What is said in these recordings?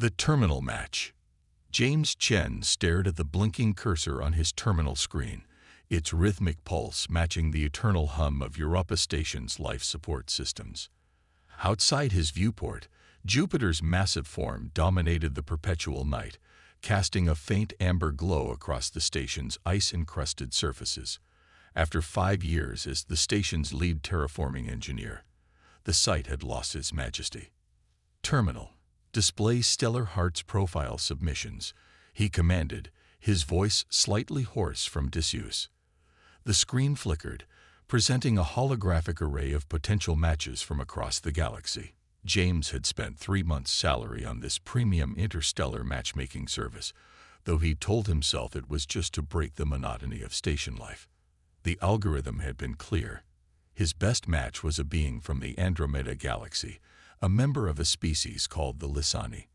The terminal match. James Chen stared at the blinking cursor on his terminal screen, its rhythmic pulse matching the eternal hum of Europa Station's life support systems. Outside his viewport, Jupiter's massive form dominated the perpetual night, casting a faint amber glow across the station's ice-encrusted surfaces. After 5 years as the station's lead terraforming engineer, the site had lost its majesty. Terminal. Display Stellar Hearts profile submissions, he commanded, his voice slightly hoarse from disuse. The screen flickered, presenting a holographic array of potential matches from across the galaxy. James had spent 3 months' salary on this premium interstellar matchmaking service, though he told himself it was just to break the monotony of station life. The algorithm had been clear. His best match was a being from the Andromeda galaxy, a member of a species called the Lysani.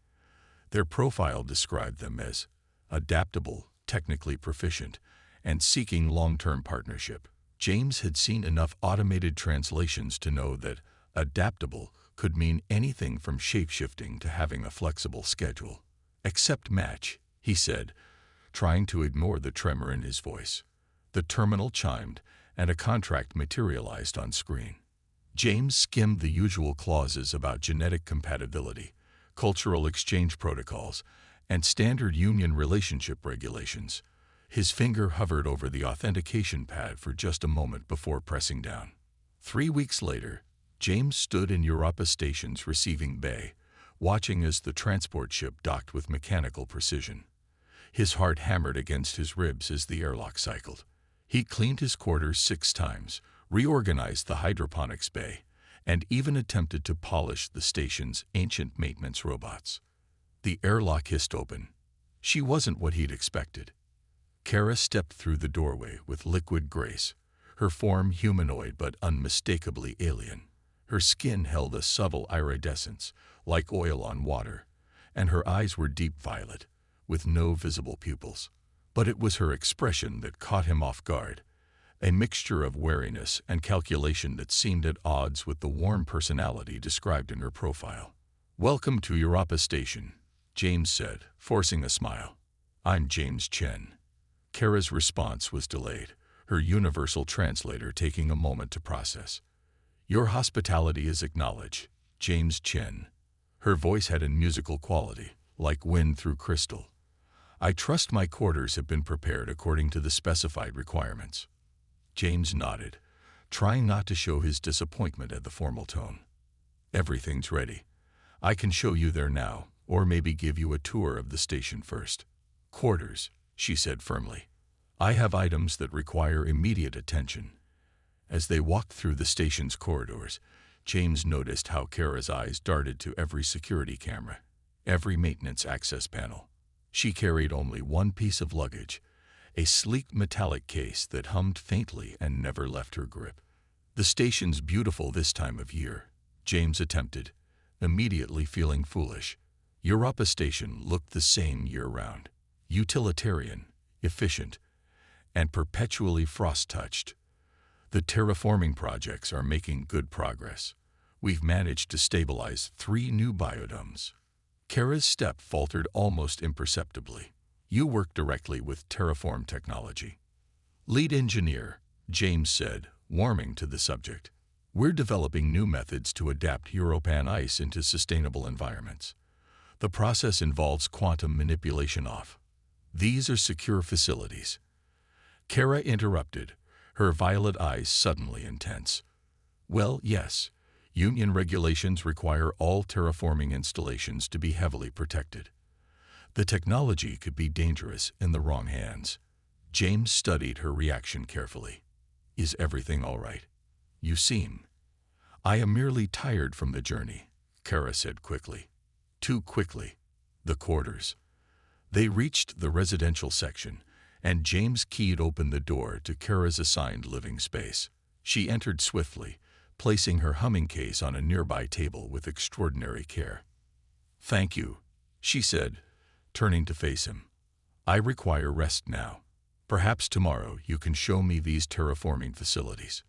Their profile described them as adaptable, technically proficient, and seeking long-term partnership. James had seen enough automated translations to know that adaptable could mean anything from shape-shifting to having a flexible schedule. Accept match, he said, trying to ignore the tremor in his voice. The terminal chimed, and a contract materialized on screen. James skimmed the usual clauses about genetic compatibility, cultural exchange protocols, and standard union relationship regulations. His finger hovered over the authentication pad for just a moment before pressing down. 3 weeks later, James stood in Europa Station's receiving bay, watching as the transport ship docked with mechanical precision. His heart hammered against his ribs as the airlock cycled. He cleaned his quarters 6 times, reorganized the hydroponics bay, and even attempted to polish the station's ancient maintenance robots. The airlock hissed open. She wasn't what he'd expected. Kara stepped through the doorway with liquid grace, her form humanoid but unmistakably alien. Her skin held a subtle iridescence, like oil on water, and her eyes were deep violet, with no visible pupils. But it was her expression that caught him off guard, a mixture of wariness and calculation that seemed at odds with the warm personality described in her profile. "Welcome to Europa Station," James said, forcing a smile. "I'm James Chen." Kara's response was delayed, her universal translator taking a moment to process. "Your hospitality is acknowledged, James Chen." Her voice had a musical quality, like wind through crystal. "I trust my quarters have been prepared according to the specified requirements." James nodded, trying not to show his disappointment at the formal tone. "Everything's ready. I can show you there now, or maybe give you a tour of the station first." "Quarters," she said firmly. "I have items that require immediate attention." As they walked through the station's corridors, James noticed how Kara's eyes darted to every security camera, every maintenance access panel. She carried only one piece of luggage, a sleek metallic case that hummed faintly and never left her grip. "The station's beautiful this time of year," James attempted, immediately feeling foolish. Europa Station looked the same year-round, utilitarian, efficient, and perpetually frost-touched. "The terraforming projects are making good progress. We've managed to stabilize 3 new biodomes." Kara's step faltered almost imperceptibly. "You work directly with terraform technology." "Lead engineer," James said, warming to the subject. "We're developing new methods to adapt Europan ice into sustainable environments. The process involves quantum manipulation off. These are secure facilities." Kara interrupted, her violet eyes suddenly intense. "Well, yes. Union regulations require all terraforming installations to be heavily protected. The technology could be dangerous in the wrong hands." James studied her reaction carefully. "Is everything all right? You seem—" "I am merely tired from the journey," Kara said quickly. Too quickly. The quarters. They reached the residential section, and James keyed open the door to Kara's assigned living space. She entered swiftly, placing her humming case on a nearby table with extraordinary care. "Thank you," she said, turning to face him. "I require rest now. Perhaps tomorrow you can show me these terraforming facilities."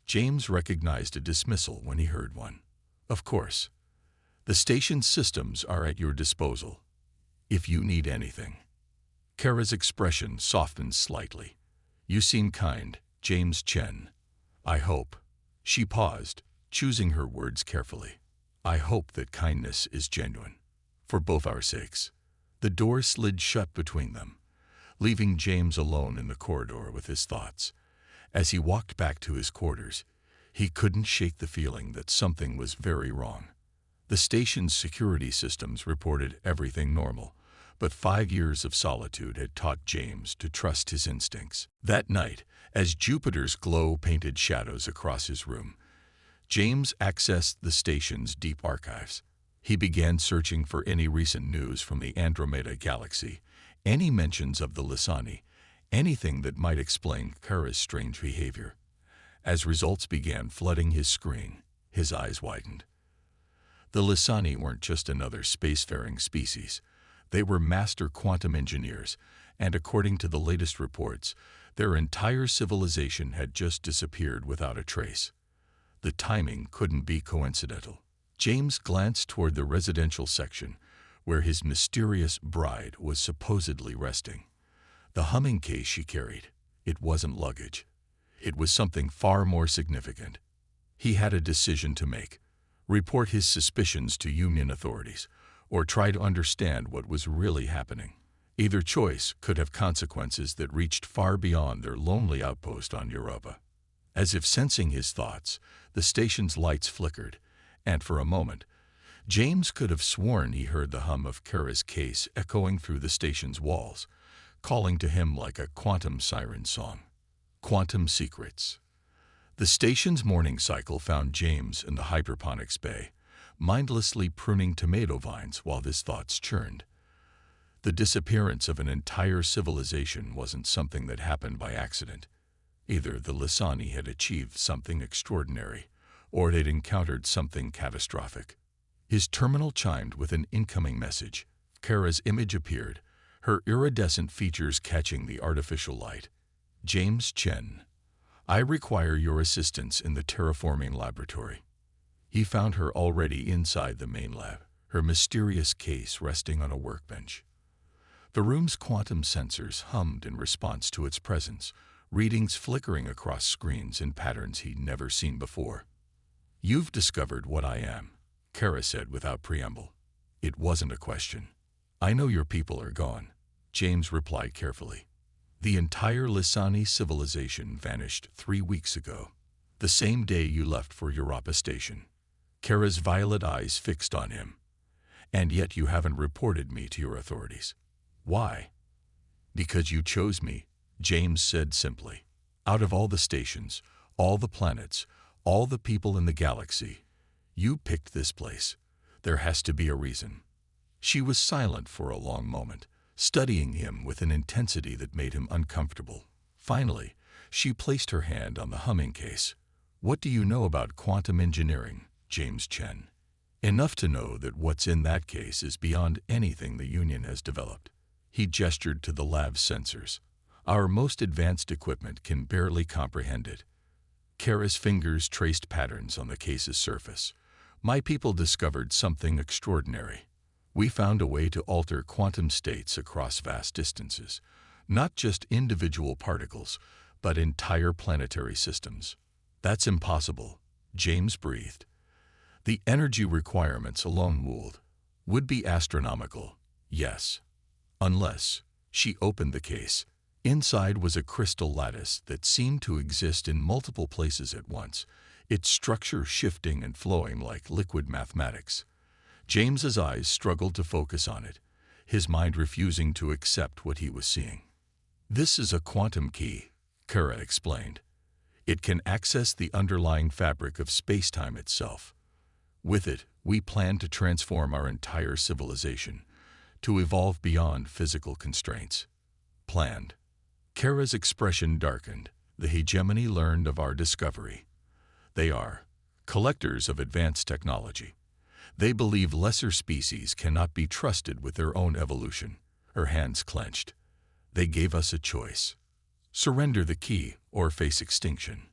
James recognized a dismissal when he heard one. "Of course. The station's systems are at your disposal," If you need anything. Kara's expression softened slightly. You seem kind, James Chen. I hope. She paused, choosing her words carefully. I hope that kindness is genuine. For both our sakes. The door slid shut between them, leaving James alone in the corridor with his thoughts. As he walked back to his quarters, he couldn't shake the feeling that something was very wrong. The station's security systems reported everything normal, but 5 years of solitude had taught James to trust his instincts. That night, as Jupiter's glow painted shadows across his room, James accessed the station's deep archives. He began searching for any recent news from the Andromeda galaxy, any mentions of the Lysani, anything that might explain Kara's strange behavior. As results began flooding his screen, his eyes widened. The Lysani weren't just another spacefaring species. They were master quantum engineers, and according to the latest reports, their entire civilization had just disappeared without a trace. The timing couldn't be coincidental. James glanced toward the residential section, where his mysterious bride was supposedly resting. The humming case she carried, it wasn't luggage. It was something far more significant. He had a decision to make: report his suspicions to Union authorities, or try to understand what was really happening. Either choice could have consequences that reached far beyond their lonely outpost on Europa. As if sensing his thoughts, the station's lights flickered, and for a moment, James could have sworn he heard the hum of Kara's case echoing through the station's walls, calling to him like a quantum siren song. Quantum secrets. The station's morning cycle found James in the hydroponics bay, mindlessly pruning tomato vines while his thoughts churned. The disappearance of an entire civilization wasn't something that happened by accident. Either the Lysani had achieved something extraordinary, or it had encountered something catastrophic. His terminal chimed with an incoming message. Kara's image appeared, her iridescent features catching the artificial light. James Chen, I require your assistance in the terraforming laboratory. He found her already inside the main lab, her mysterious case resting on a workbench. The room's quantum sensors hummed in response to its presence, readings flickering across screens in patterns he'd never seen before. You've discovered what I am, Kara said without preamble. It wasn't a question. I know your people are gone, James replied carefully. The entire Lysani civilization vanished 3 weeks ago, the same day you left for Europa Station. Kara's violet eyes fixed on him. And yet you haven't reported me to your authorities. Why? Because you chose me, James said simply. Out of all the stations, all the planets, all the people in the galaxy, you picked this place. There has to be a reason. She was silent for a long moment, studying him with an intensity that made him uncomfortable. Finally, she placed her hand on the humming case. What do you know about quantum engineering, James Chen? Enough to know that what's in that case is beyond anything the Union has developed. He gestured to the lab's sensors. Our most advanced equipment can barely comprehend it. Kara's fingers traced patterns on the case's surface. My people discovered something extraordinary. We found a way to alter quantum states across vast distances, not just individual particles, but entire planetary systems. That's impossible, James breathed. The energy requirements alone would be astronomical, yes. Unless, she opened the case. Inside was a crystal lattice that seemed to exist in multiple places at once, its structure shifting and flowing like liquid mathematics. James's eyes struggled to focus on it, his mind refusing to accept what he was seeing. This is a quantum key, Kara explained. It can access the underlying fabric of space-time itself. With it, we plan to transform our entire civilization, to evolve beyond physical constraints. Planned. Kara's expression darkened. The hegemony learned of our discovery. They are collectors of advanced technology. They believe lesser species cannot be trusted with their own evolution. Her hands clenched. They gave us a choice. Surrender the key or face extinction.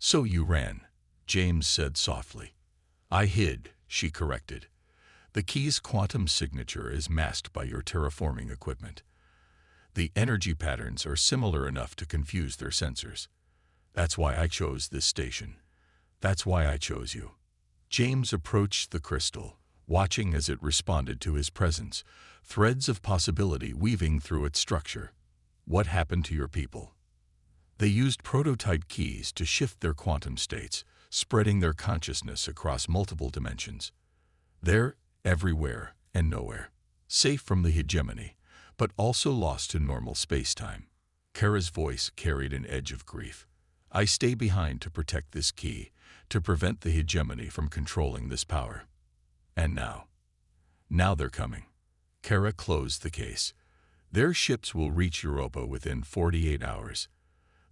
So you ran, James said softly. I hid, she corrected. The key's quantum signature is masked by your terraforming equipment. The energy patterns are similar enough to confuse their sensors. That's why I chose this station. That's why I chose you. James approached the crystal, watching as it responded to his presence, threads of possibility weaving through its structure. What happened to your people? They used prototype keys to shift their quantum states, spreading their consciousness across multiple dimensions. They're everywhere and nowhere, safe from the hegemony, but also lost to normal space-time. Kara's voice carried an edge of grief. I stay behind to protect this key, to prevent the hegemony from controlling this power. And now they're coming. Kara closed the case. Their ships will reach Europa within 48 hours.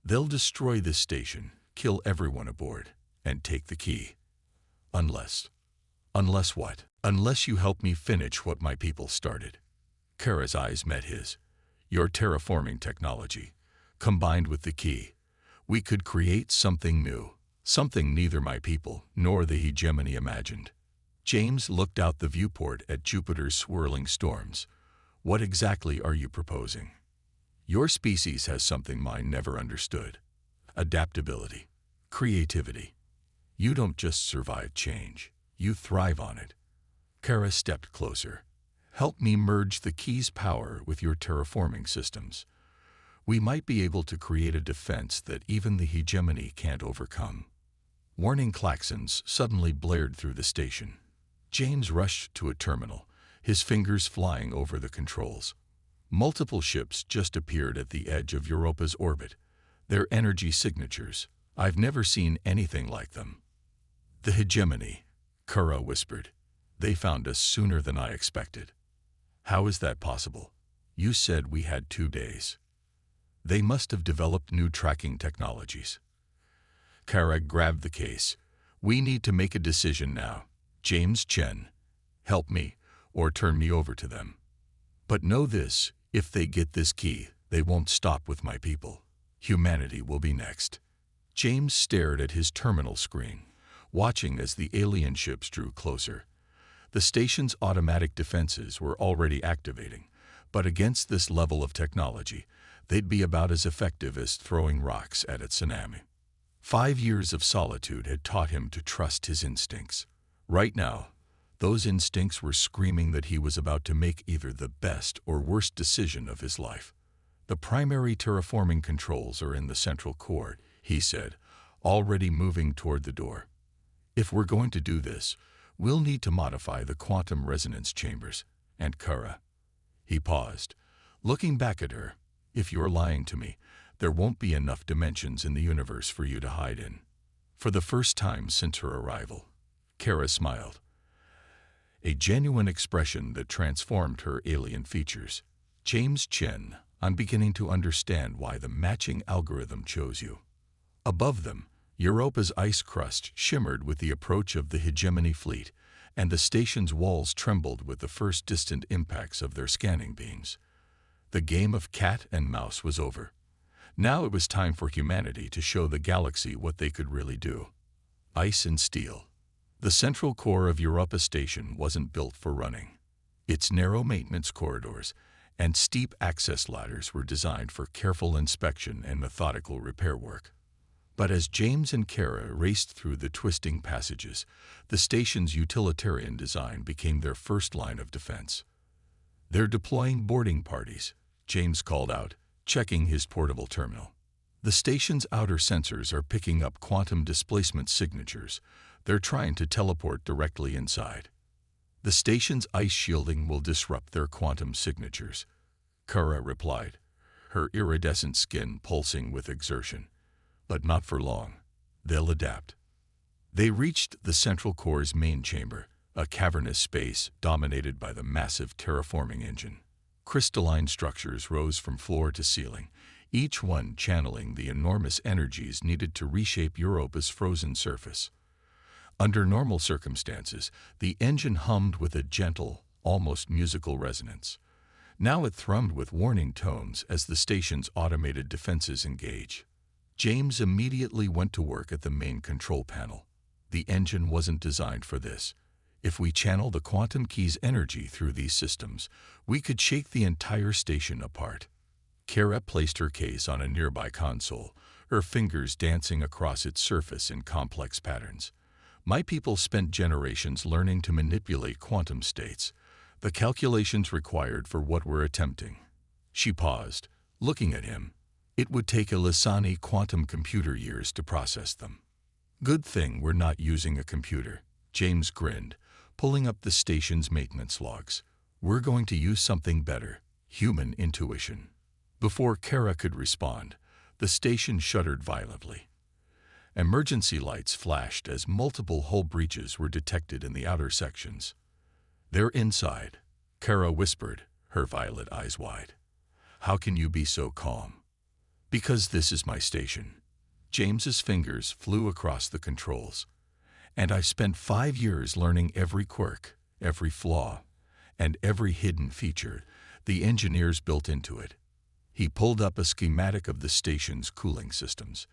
They'll destroy this station, kill everyone aboard, and take the key. Unless what? Unless you help me finish what my people started. Kara's eyes met his. Your terraforming technology, combined with the key, we could create something new, something neither my people nor the hegemony imagined. James looked out the viewport at Jupiter's swirling storms. What exactly are you proposing? Your species has something mine never understood. Adaptability, creativity. You don't just survive change, you thrive on it. Kara stepped closer. Help me merge the key's power with your terraforming systems. We might be able to create a defense that even the hegemony can't overcome. Warning klaxons suddenly blared through the station. James rushed to a terminal, his fingers flying over the controls. Multiple ships just appeared at the edge of Europa's orbit. Their energy signatures. I've never seen anything like them. The hegemony, Kara whispered. They found us sooner than I expected. How is that possible? You said we had 2 days. They must have developed new tracking technologies. Kara grabbed the case. We need to make a decision now. James Chen, help me, or turn me over to them. But know this, if they get this key, they won't stop with my people. Humanity will be next. James stared at his terminal screen, watching as the alien ships drew closer. The station's automatic defenses were already activating, but against this level of technology, they'd be about as effective as throwing rocks at a tsunami. 5 years of solitude had taught him to trust his instincts. Right now, those instincts were screaming that he was about to make either the best or worst decision of his life. The primary terraforming controls are in the central core, he said, already moving toward the door. If we're going to do this, we'll need to modify the quantum resonance chambers. And Kara. He paused, looking back at her. If you're lying to me, there won't be enough dimensions in the universe for you to hide in. For the first time since her arrival, Kara smiled. A genuine expression that transformed her alien features. James Chen, I'm beginning to understand why the matching algorithm chose you. Above them, Europa's ice crust shimmered with the approach of the hegemony fleet, and the station's walls trembled with the first distant impacts of their scanning beams. The game of cat and mouse was over. Now it was time for humanity to show the galaxy what they could really do. Ice and steel. The central core of Europa Station wasn't built for running. Its narrow maintenance corridors and steep access ladders were designed for careful inspection and methodical repair work. But as James and Kara raced through the twisting passages, the station's utilitarian design became their first line of defense. They're deploying boarding parties, James called out, checking his portable terminal. The station's outer sensors are picking up quantum displacement signatures. They're trying to teleport directly inside. The station's ice shielding will disrupt their quantum signatures, Kara replied, her iridescent skin pulsing with exertion. But not for long. They'll adapt. They reached the central core's main chamber, a cavernous space dominated by the massive terraforming engine. Crystalline structures rose from floor to ceiling, each one channeling the enormous energies needed to reshape Europa's frozen surface. Under normal circumstances, the engine hummed with a gentle, almost musical resonance. Now it thrummed with warning tones as the station's automated defenses engage. James immediately went to work at the main control panel. The engine wasn't designed for this. If we channel the quantum key's energy through these systems, we could shake the entire station apart. Kara placed her case on a nearby console, her fingers dancing across its surface in complex patterns. My people spent generations learning to manipulate quantum states, the calculations required for what we're attempting. She paused, looking at him. It would take a Lissani quantum computer years to process them. Good thing we're not using a computer, James grinned, pulling up the station's maintenance logs. We're going to use something better, human intuition. Before Kara could respond, the station shuddered violently. Emergency lights flashed as multiple hull breaches were detected in the outer sections. They're inside, Kara whispered, her violet eyes wide. How can you be so calm? Because this is my station. James's fingers flew across the controls. And I've spent 5 years learning every quirk, every flaw, and every hidden feature the engineers built into it. He pulled up a schematic of the station's cooling systems.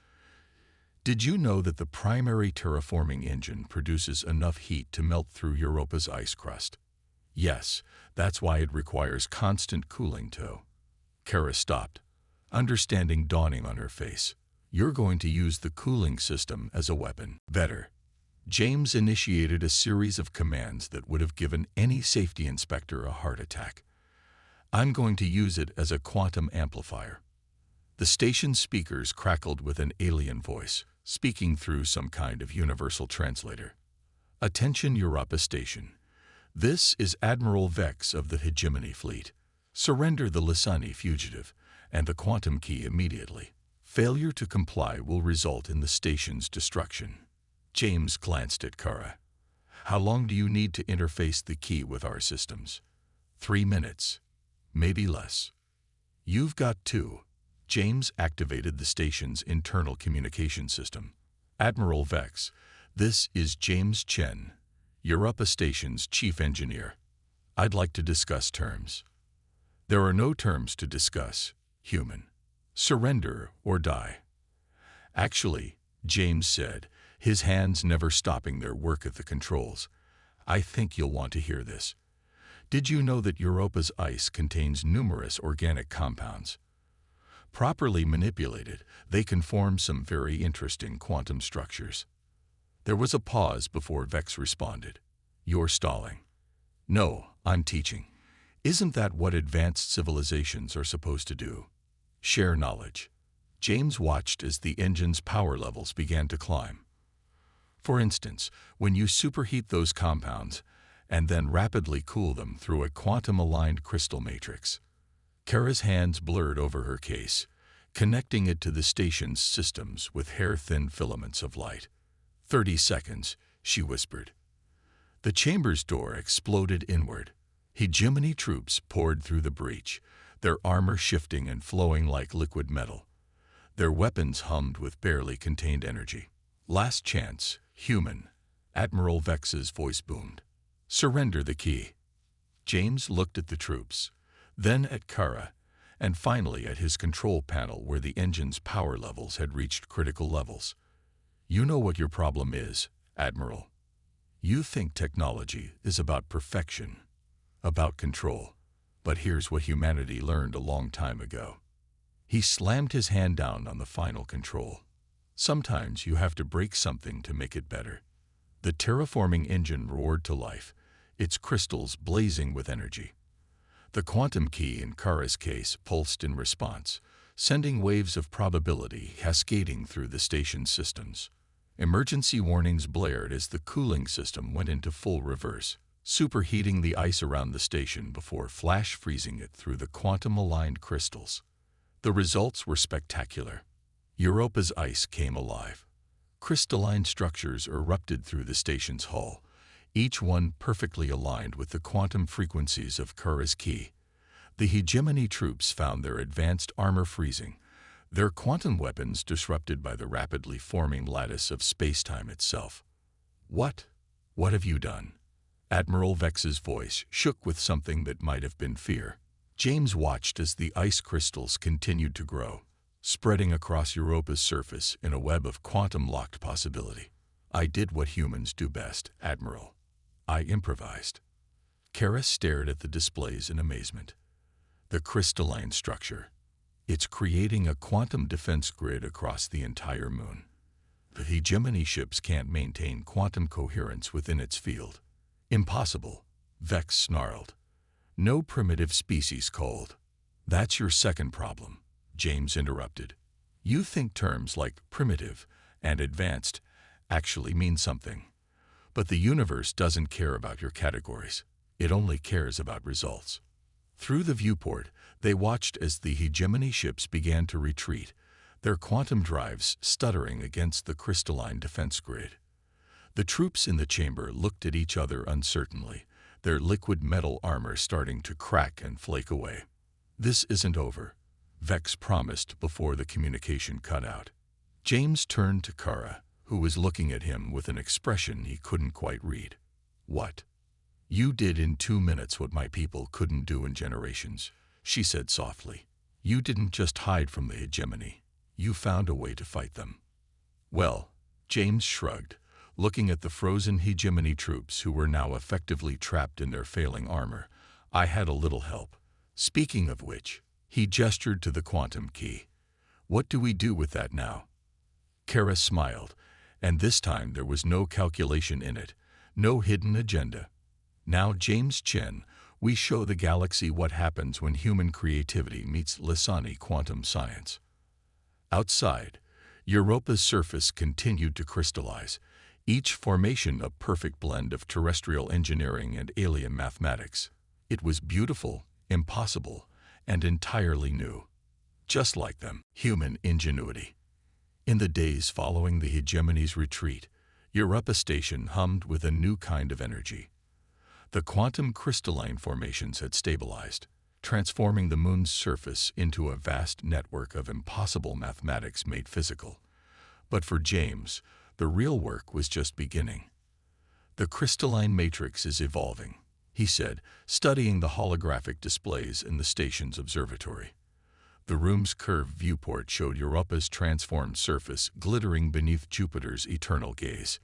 Did you know that the primary terraforming engine produces enough heat to melt through Europa's ice crust? Yes, that's why it requires constant cooling too. Kara stopped, understanding dawning on her face. You're going to use the cooling system as a weapon. Better. James initiated a series of commands that would have given any safety inspector a heart attack. I'm going to use it as a quantum amplifier. The station's speakers crackled with an alien voice, speaking through some kind of universal translator. Attention Europa Station. This is Admiral Vex of the Hegemony Fleet. Surrender the Lissani fugitive and the quantum key immediately. Failure to comply will result in the station's destruction. James glanced at Kara. How long do you need to interface the key with our systems? 3 minutes. Maybe less. You've got 2. James activated the station's internal communication system. Admiral Vex, this is James Chen, Europa Station's chief engineer. I'd like to discuss terms. There are no terms to discuss, human. Surrender or die. Actually, James said, his hands never stopping their work at the controls. I think you'll want to hear this. Did you know that Europa's ice contains numerous organic compounds? Properly manipulated, they can form some very interesting quantum structures. There was a pause before Vex responded. You're stalling. No, I'm teaching. Isn't that what advanced civilizations are supposed to do? Share knowledge. James watched as the engine's power levels began to climb. For instance, when you superheat those compounds and then rapidly cool them through a quantum-aligned crystal matrix. Kara's hands blurred over her case, connecting it to the station's systems with hair-thin filaments of light. 30 seconds, she whispered. The chamber's door exploded inward. Hegemony troops poured through the breach, their armor shifting and flowing like liquid metal. Their weapons hummed with barely contained energy. Last chance, human, Admiral Vex's voice boomed. Surrender the key. James looked at the troops, then at Kara, and finally at his control panel where the engine's power levels had reached critical levels. You know what your problem is, Admiral. You think technology is about perfection, about control. But here's what humanity learned a long time ago. He slammed his hand down on the final control. Sometimes you have to break something to make it better. The terraforming engine roared to life, its crystals blazing with energy. The quantum key in Kara's case pulsed in response, sending waves of probability cascading through the station's systems. Emergency warnings blared as the cooling system went into full reverse, superheating the ice around the station before flash freezing it through the quantum-aligned crystals. The results were spectacular. Europa's ice came alive. Crystalline structures erupted through the station's hull, each one perfectly aligned with the quantum frequencies of Kara's key. The hegemony troops found their advanced armor freezing, their quantum weapons disrupted by the rapidly forming lattice of space-time itself. What have you done? Admiral Vex's voice shook with something that might have been fear. James watched as the ice crystals continued to grow, spreading across Europa's surface in a web of quantum-locked possibility. I did what humans do best, Admiral. I improvised. Kara stared at the displays in amazement. The crystalline structure. It's creating a quantum defense grid across the entire moon. The hegemony ships can't maintain quantum coherence within its field. Impossible, Vex snarled. No primitive species cold. That's your second problem, James interrupted. You think terms like primitive and advanced actually mean something. But the universe doesn't care about your categories. It only cares about results. Through the viewport, they watched as the hegemony ships began to retreat, their quantum drives stuttering against the crystalline defense grid. The troops in the chamber looked at each other uncertainly, their liquid metal armor starting to crack and flake away. This isn't over, Vex promised before the communication cut out. James turned to Kara, who was looking at him with an expression he couldn't quite read. What? You did in 2 minutes what my people couldn't do in generations, she said softly. You didn't just hide from the hegemony. You found a way to fight them. Well, James shrugged, looking at the frozen hegemony troops who were now effectively trapped in their failing armor. I had a little help. Speaking of which, he gestured to the quantum key. What do we do with that now? Kara smiled, and this time there was no calculation in it, no hidden agenda. Now, James Chen, we show the galaxy what happens when human creativity meets Lissani quantum science. Outside, Europa's surface continued to crystallize, each formation a perfect blend of terrestrial engineering and alien mathematics. It was beautiful, impossible, and entirely new. Just like them, human ingenuity. In the days following the hegemony's retreat, Europa Station hummed with a new kind of energy. The quantum crystalline formations had stabilized, transforming the moon's surface into a vast network of impossible mathematics made physical. But for James, the real work was just beginning. The crystalline matrix is evolving, he said, studying the holographic displays in the station's observatory. The room's curved viewport showed Europa's transformed surface glittering beneath Jupiter's eternal gaze.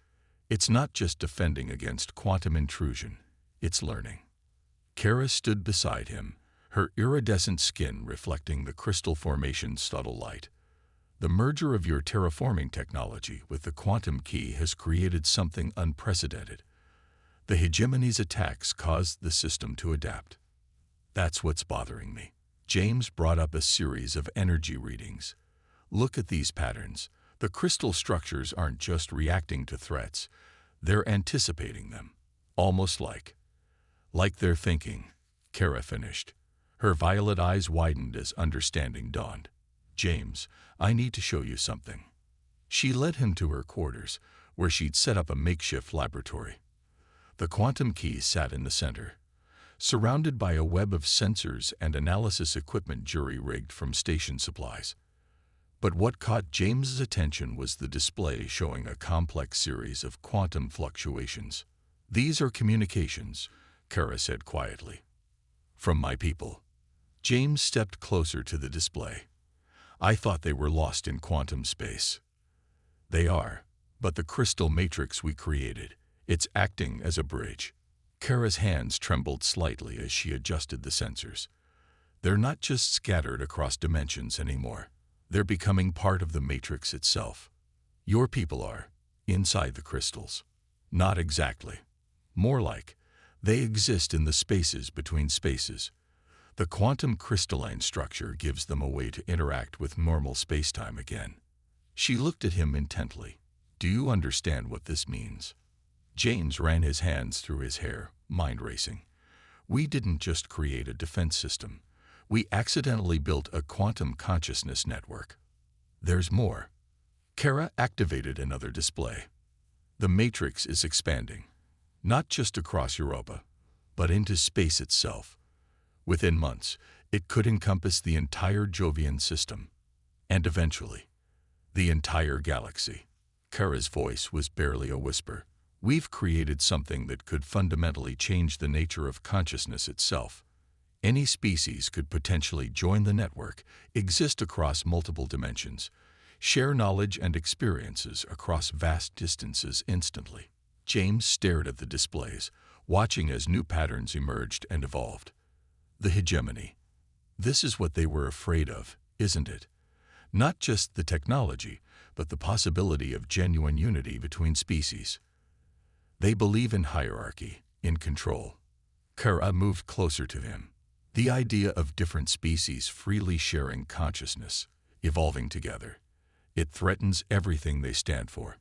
It's not just defending against quantum intrusion, it's learning. Kara stood beside him, her iridescent skin reflecting the crystal formation's subtle light. The merger of your terraforming technology with the quantum key has created something unprecedented. The hegemony's attacks caused the system to adapt. That's what's bothering me. James brought up a series of energy readings. Look at these patterns. The crystal structures aren't just reacting to threats, they're anticipating them. Almost like they're thinking, Kara finished. Her violet eyes widened as understanding dawned. James, I need to show you something. She led him to her quarters, where she'd set up a makeshift laboratory. The quantum key sat in the center, surrounded by a web of sensors and analysis equipment jury-rigged from station supplies. But what caught James's attention was the display showing a complex series of quantum fluctuations. These are communications, Kara said quietly. From my people. James stepped closer to the display. I thought they were lost in quantum space. They are, but the crystal matrix we created, it's acting as a bridge. Kara's hands trembled slightly as she adjusted the sensors. They're not just scattered across dimensions anymore. They're becoming part of the matrix itself. Your people are inside the crystals. Not exactly. More like, they exist in the spaces between spaces. The quantum crystalline structure gives them a way to interact with normal spacetime again. She looked at him intently. Do you understand what this means? James ran his hands through his hair, mind racing. We didn't just create a defense system. We accidentally built a quantum consciousness network. There's more. Kara activated another display. The matrix is expanding, not just across Europa, but into space itself. Within months, it could encompass the entire Jovian system, and eventually, the entire galaxy. Kara's voice was barely a whisper. We've created something that could fundamentally change the nature of consciousness itself. Any species could potentially join the network, exist across multiple dimensions, share knowledge and experiences across vast distances instantly. James stared at the displays, watching as new patterns emerged and evolved. The hegemony. This is what they were afraid of, isn't it? Not just the technology, but the possibility of genuine unity between species. They believe in hierarchy, in control. Kara moved closer to him. The idea of different species freely sharing consciousness, evolving together. It threatens everything they stand for.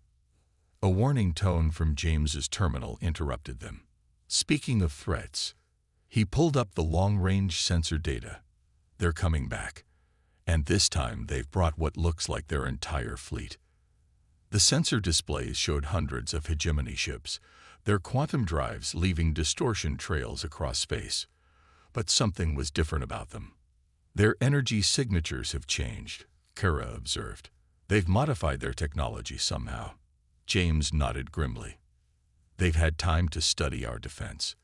A warning tone from James's terminal interrupted them. Speaking of threats, he pulled up the long-range sensor data. They're coming back. And this time they've brought what looks like their entire fleet. The sensor displays showed hundreds of hegemony ships, their quantum drives leaving distortion trails across space. But something was different about them. Their energy signatures have changed, Kara observed. They've modified their technology somehow. James nodded grimly. They've had time to study our defense.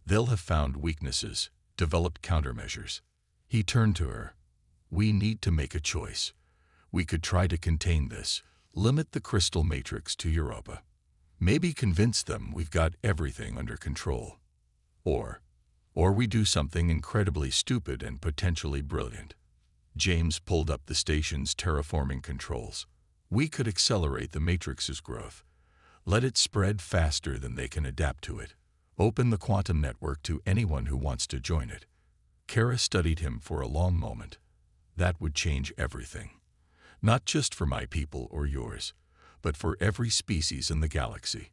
They'll have found weaknesses, developed countermeasures. He turned to her. We need to make a choice. We could try to contain this, limit the crystal matrix to Europa. Maybe convince them we've got everything under control. Or we do something incredibly stupid and potentially brilliant. James pulled up the station's terraforming controls. We could accelerate the matrix's growth. Let it spread faster than they can adapt to it. Open the quantum network to anyone who wants to join it. Kara studied him for a long moment. That would change everything. Not just for my people or yours, but for every species in the galaxy.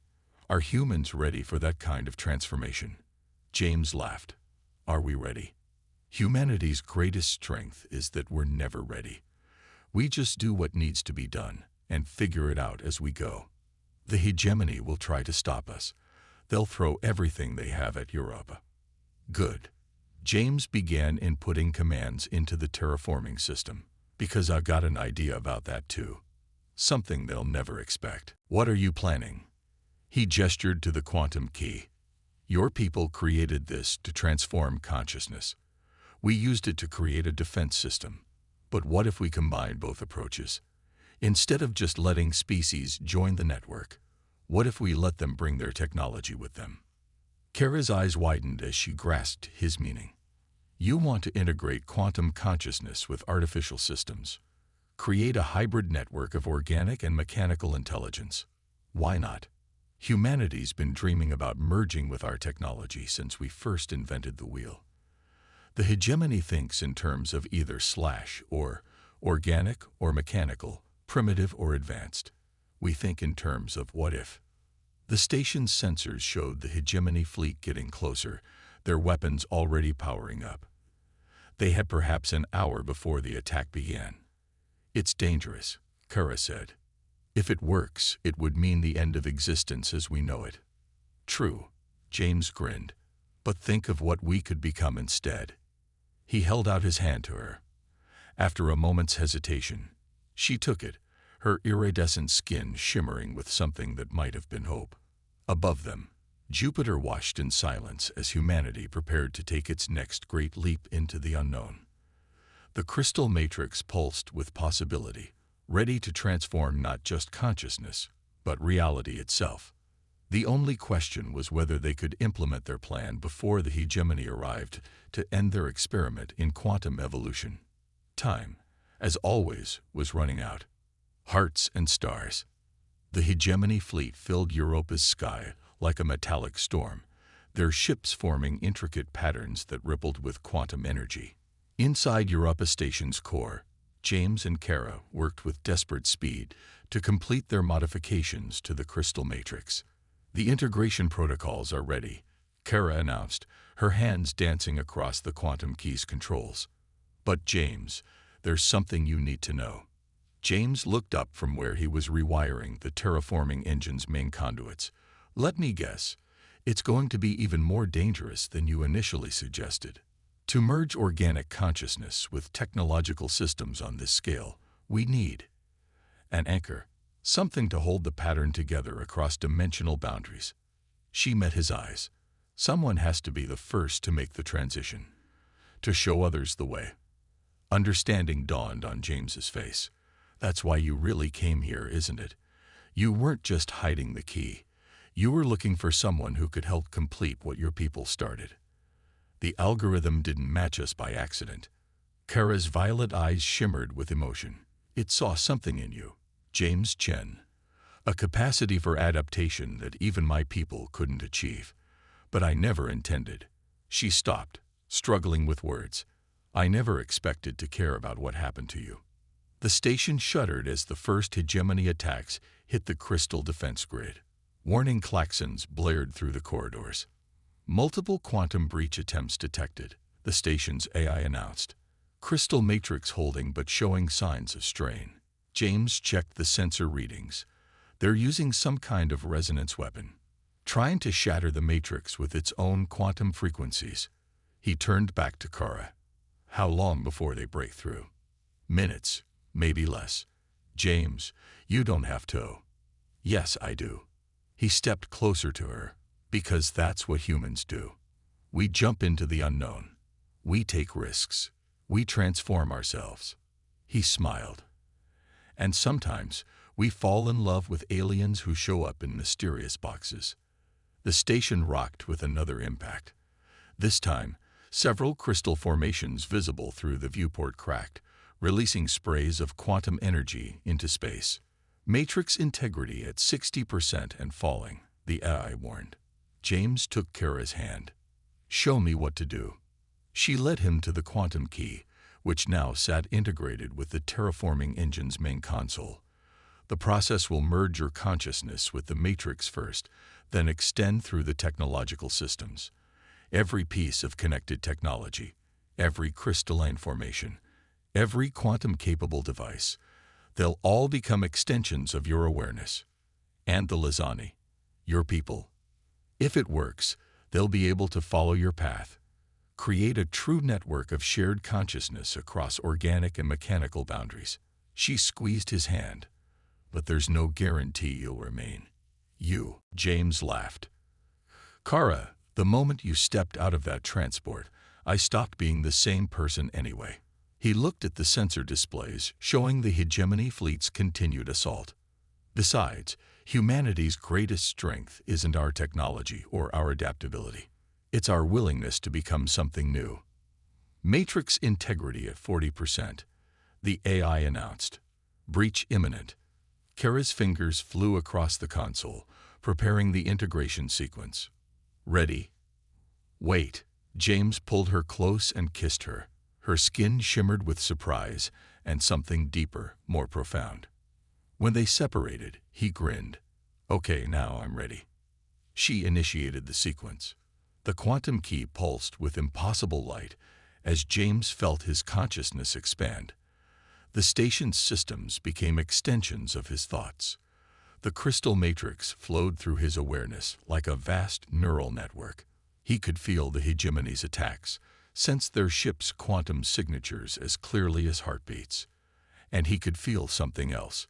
Are humans ready for that kind of transformation? James laughed. Are we ready? Humanity's greatest strength is that we're never ready. We just do what needs to be done and figure it out as we go. The hegemony will try to stop us. They'll throw everything they have at Europa. Good. James began inputting commands into the terraforming system, because I've got an idea about that too. Something they'll never expect. What are you planning? He gestured to the quantum key. Your people created this to transform consciousness. We used it to create a defense system. But what if we combine both approaches? Instead of just letting species join the network, what if we let them bring their technology with them? Kara's eyes widened as she grasped his meaning. You want to integrate quantum consciousness with artificial systems. Create a hybrid network of organic and mechanical intelligence. Why not? Humanity's been dreaming about merging with our technology since we first invented the wheel. The hegemony thinks in terms of either or, organic or mechanical, primitive or advanced. We think in terms of what if. The station's sensors showed the hegemony fleet getting closer, their weapons already powering up. They had perhaps an hour before the attack began. It's dangerous, Kara said. If it works, it would mean the end of existence as we know it. True, James grinned. But think of what we could become instead. He held out his hand to her. After a moment's hesitation, she took it, her iridescent skin shimmering with something that might have been hope. Above them, Jupiter watched in silence as humanity prepared to take its next great leap into the unknown. The crystal matrix pulsed with possibility, ready to transform not just consciousness, but reality itself. The only question was whether they could implement their plan before the hegemony arrived to end their experiment in quantum evolution. Time, as always, was running out. Hearts and stars. The hegemony fleet filled Europa's sky like a metallic storm, their ships forming intricate patterns that rippled with quantum energy. Inside Europa Station's core, James and Kara worked with desperate speed to complete their modifications to the crystal matrix. The integration protocols are ready, Kara announced, her hands dancing across the quantum key's controls. But James, there's something you need to know. James looked up from where he was rewiring the terraforming engine's main conduits. Let me guess, it's going to be even more dangerous than you initially suggested. To merge organic consciousness with technological systems on this scale, we need an anchor, something to hold the pattern together across dimensional boundaries. She met his eyes. Someone has to be the first to make the transition, to show others the way. Understanding dawned on James's face. That's why you really came here, isn't it? You weren't just hiding the key. You were looking for someone who could help complete what your people started. The algorithm didn't match us by accident. Kara's violet eyes shimmered with emotion. It saw something in you, James Chen, a capacity for adaptation that even my people couldn't achieve. But I never intended. She stopped, struggling with words. I never expected to care about what happened to you. The station shuddered as the first hegemony attacks hit the crystal defense grid. Warning klaxons blared through the corridors. Multiple quantum breach attempts detected, the station's AI announced. Crystal matrix holding but showing signs of strain. James checked the sensor readings. They're using some kind of resonance weapon, trying to shatter the matrix with its own quantum frequencies. He turned back to Kara. How long before they break through? Minutes, maybe less. James, you don't have to. Yes, I do. He stepped closer to her, because that's what humans do. We jump into the unknown. We take risks. We transform ourselves. He smiled. And sometimes we fall in love with aliens who show up in mysterious boxes. The station rocked with another impact. This time, several crystal formations visible through the viewport cracked, releasing sprays of quantum energy into space. Matrix integrity at 60% and falling, the AI warned. James took Kara's hand. Show me what to do. She led him to the quantum key, which now sat integrated with the terraforming engine's main console. The process will merge your consciousness with the matrix first, then extend through the technological systems. Every piece of connected technology, every crystalline formation, every quantum-capable device, they'll all become extensions of your awareness. And the Lizani, your people. If it works, they'll be able to follow your path. Create a true network of shared consciousness across organic and mechanical boundaries. She squeezed his hand. But there's no guarantee you'll remain. You, James laughed. Kara, the moment you stepped out of that transport, I stopped being the same person anyway. He looked at the sensor displays, showing the hegemony fleet's continued assault. Besides, humanity's greatest strength isn't our technology or our adaptability. It's our willingness to become something new. Matrix integrity at 40%. The AI announced. Breach imminent. Kara's fingers flew across the console, preparing the integration sequence. Ready. Wait. James pulled her close and kissed her. Her skin shimmered with surprise and something deeper, more profound. When they separated, he grinned. Okay, now I'm ready. She initiated the sequence. The quantum key pulsed with impossible light as James felt his consciousness expand. The station's systems became extensions of his thoughts. The crystal matrix flowed through his awareness like a vast neural network. He could feel the hegemony's attacks, sense their ship's quantum signatures as clearly as heartbeats. And he could feel something else,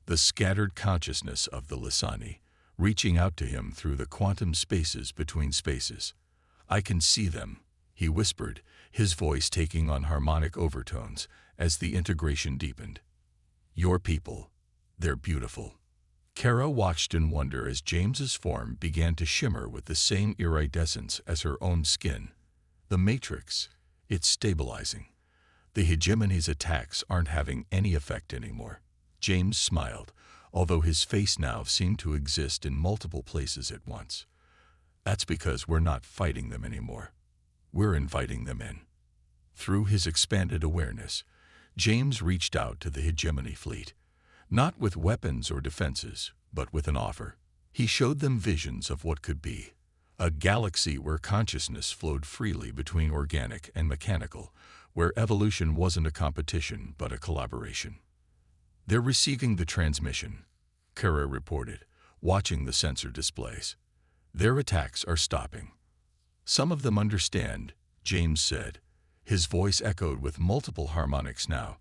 the scattered consciousness of the Lizani, reaching out to him through the quantum spaces between spaces. I can see them, he whispered, his voice taking on harmonic overtones as the integration deepened. Your people, they're beautiful. Kara watched in wonder as James's form began to shimmer with the same iridescence as her own skin. The matrix, it's stabilizing. The hegemony's attacks aren't having any effect anymore. James smiled, although his face now seemed to exist in multiple places at once. That's because we're not fighting them anymore. We're inviting them in. Through his expanded awareness, James reached out to the hegemony fleet, not with weapons or defenses, but with an offer. He showed them visions of what could be, a galaxy where consciousness flowed freely between organic and mechanical, where evolution wasn't a competition but a collaboration. They're receiving the transmission, Kara reported, watching the sensor displays. Their attacks are stopping. Some of them understand, James said. His voice echoed with multiple harmonics now,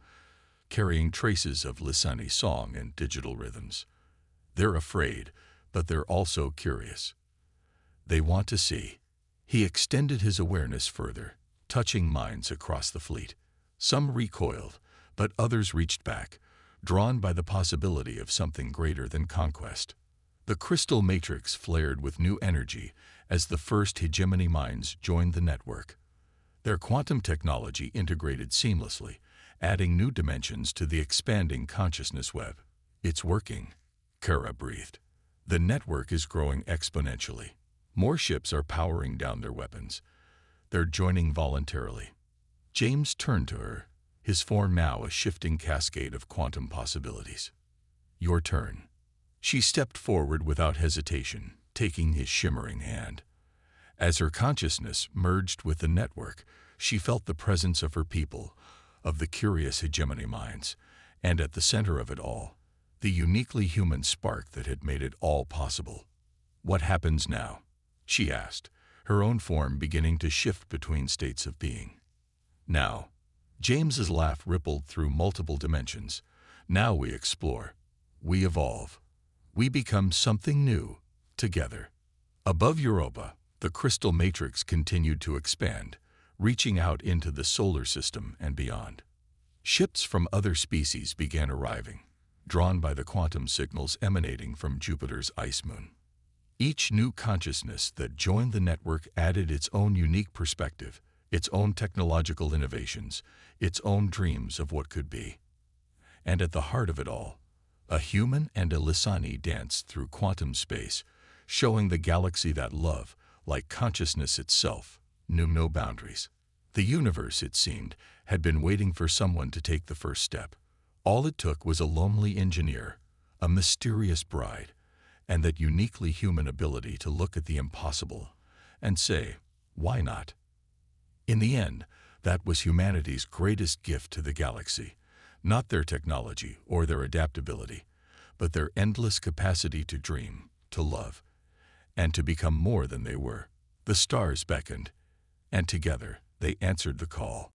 carrying traces of Lizani song and digital rhythms. They're afraid, but they're also curious. They want to see. He extended his awareness further, touching minds across the fleet. Some recoiled, but others reached back, drawn by the possibility of something greater than conquest. The crystal matrix flared with new energy as the first hegemony minds joined the network. Their quantum technology integrated seamlessly, adding new dimensions to the expanding consciousness web. It's working, Kara breathed. The network is growing exponentially. More ships are powering down their weapons. They're joining voluntarily. James turned to her, his form now a shifting cascade of quantum possibilities. Your turn. She stepped forward without hesitation, taking his shimmering hand. As her consciousness merged with the network, she felt the presence of her people, of the curious hegemony minds, and at the center of it all, the uniquely human spark that had made it all possible. What happens now? She asked, her own form beginning to shift between states of being. Now, James's laugh rippled through multiple dimensions. Now we explore. We evolve. We become something new, together. Above Europa, the crystal matrix continued to expand, reaching out into the solar system and beyond. Ships from other species began arriving, drawn by the quantum signals emanating from Jupiter's ice moon. Each new consciousness that joined the network added its own unique perspective, its own technological innovations, its own dreams of what could be. And at the heart of it all, a human and a Lysani danced through quantum space, showing the galaxy that love, like consciousness itself, knew no boundaries. The universe, it seemed, had been waiting for someone to take the first step. All it took was a lonely engineer, a mysterious bride, and that uniquely human ability to look at the impossible and say, why not? In the end, that was humanity's greatest gift to the galaxy, not their technology or their adaptability, but their endless capacity to dream, to love, and to become more than they were. The stars beckoned, and together they answered the call.